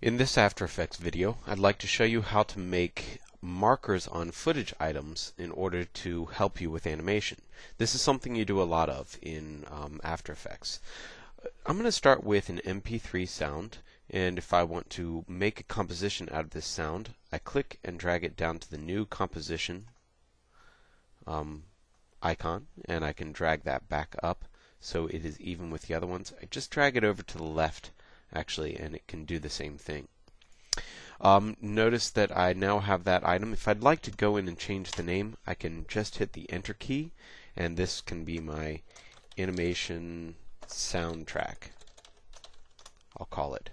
In this AfterFX video, I'd like to show you how to make markers on footage items in order to help you with animation. This is something you do a lot of in AfterFX. I'm going to start with an MP3 sound, and if I want to make a composition out of this sound, I click and drag it down to the new composition icon, and I can drag that back up so it is even with the other ones. I just drag it over to the left actually, and it can do the same thing. Notice that I now have that item. If I'd like to go in and change the name, I can just hit the enter key, and this can be my animation soundtrack, I'll call it.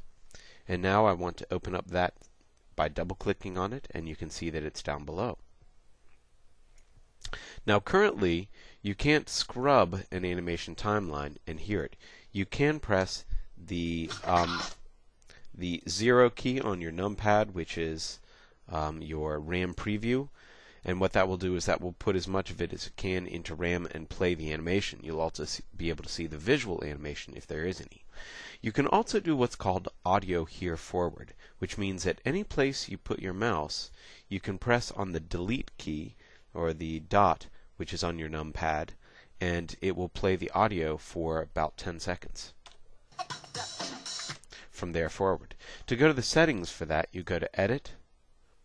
And now I want to open up that by double clicking on it, and you can see that it's down below. Now currently you can't scrub an animation timeline and hear it. You can press the 0 key on your numpad, which is your RAM preview, and what that will do is that will put as much of it as it can into RAM and play the animation. You'll also be able to see the visual animation if there is any. You can also do what's called audio hear forward, which means at any place you put your mouse, you can press on the delete key or the dot, which is on your numpad, and it will play the audio for about 10 seconds. From there forward. To go to the settings for that, you go to Edit,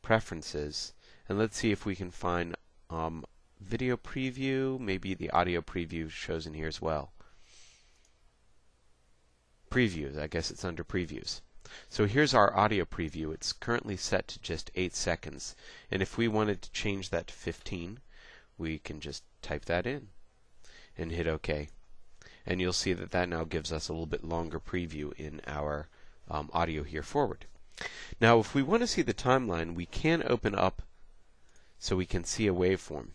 Preferences, and let's see if we can find Video Preview. Maybe the audio preview shows in here as well. Previews, I guess it's under Previews. So here's our audio preview. It's currently set to just 8 seconds, and if we wanted to change that to 15, we can just type that in and hit OK. And you'll see that that now gives us a little bit longer preview in our audio here forward. Now if we want to see the timeline, we can open up so we can see a waveform.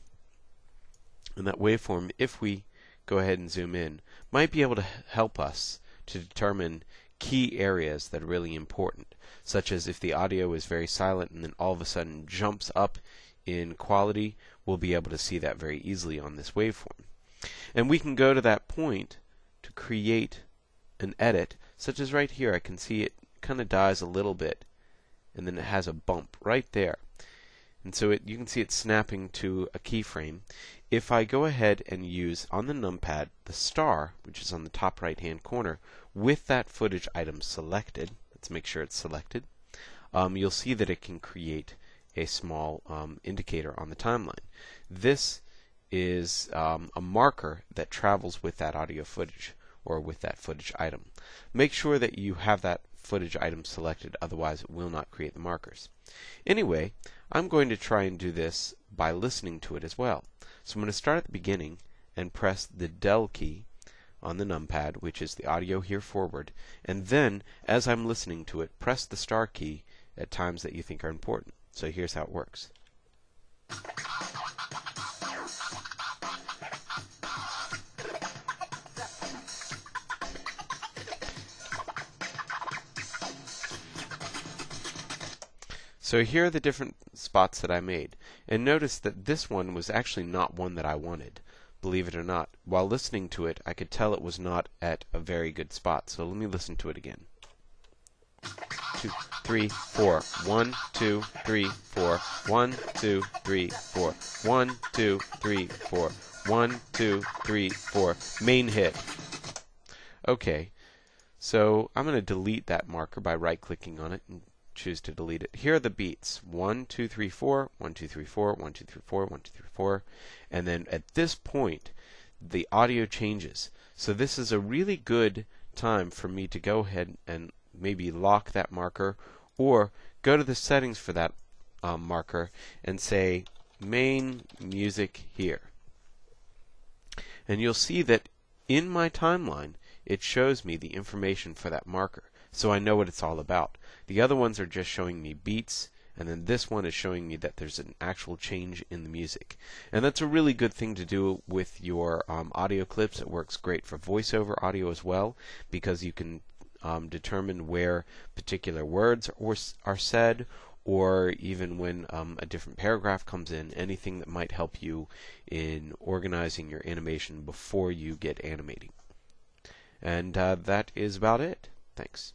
And that waveform, if we go ahead and zoom in, might be able to help us to determine key areas that are really important, such as if the audio is very silent and then all of a sudden jumps up in quality, we'll be able to see that very easily on this waveform. And we can go to that point to create an edit, such as right here. I can see it kind of dies a little bit, and then it has a bump right there. And so you can see it snapping to a keyframe. If I go ahead and use on the numpad the star, which is on the top right hand corner, with that footage item selected, let's make sure it's selected, you'll see that it can create a small indicator on the timeline. This is a marker that travels with that audio footage or with that footage item. Make sure that you have that footage item selected, otherwise it will not create the markers. Anyway, I'm going to try and do this by listening to it as well. So I'm going to start at the beginning and press the del key on the numpad, which is the audio here forward, and then as I'm listening to it, press the star key at times that you think are important. So here's how it works. So here are the different spots that I made. And notice that this one was actually not one that I wanted, believe it or not. While listening to it, I could tell it was not at a very good spot. So let me listen to it again. 2, 3, 4. 1, 2, 3, 4. 1, 2, 3, 4. 1, 2, 3, 4. 1, 2, 3, 4. Main hit. Okay, so I'm going to delete that marker by right-clicking on it and choose to delete it. Here are the beats. 1, 2, 3, 4, 1, 2, 3, 4, 1, 2, 3, 4, 1, 2, 3, 4. And then at this point, the audio changes. So this is a really good time for me to go ahead and maybe lock that marker, or go to the settings for that marker and say main music here. And you'll see that in my timeline, it shows me the information for that marker. So I know what it's all about. The other ones are just showing me beats, and then this one is showing me that there's an actual change in the music. And that's a really good thing to do with your audio clips. It works great for voiceover audio as well, because you can determine where particular words are said, or even when a different paragraph comes in, anything that might help you in organizing your animation before you get animating. And that is about it. Thanks.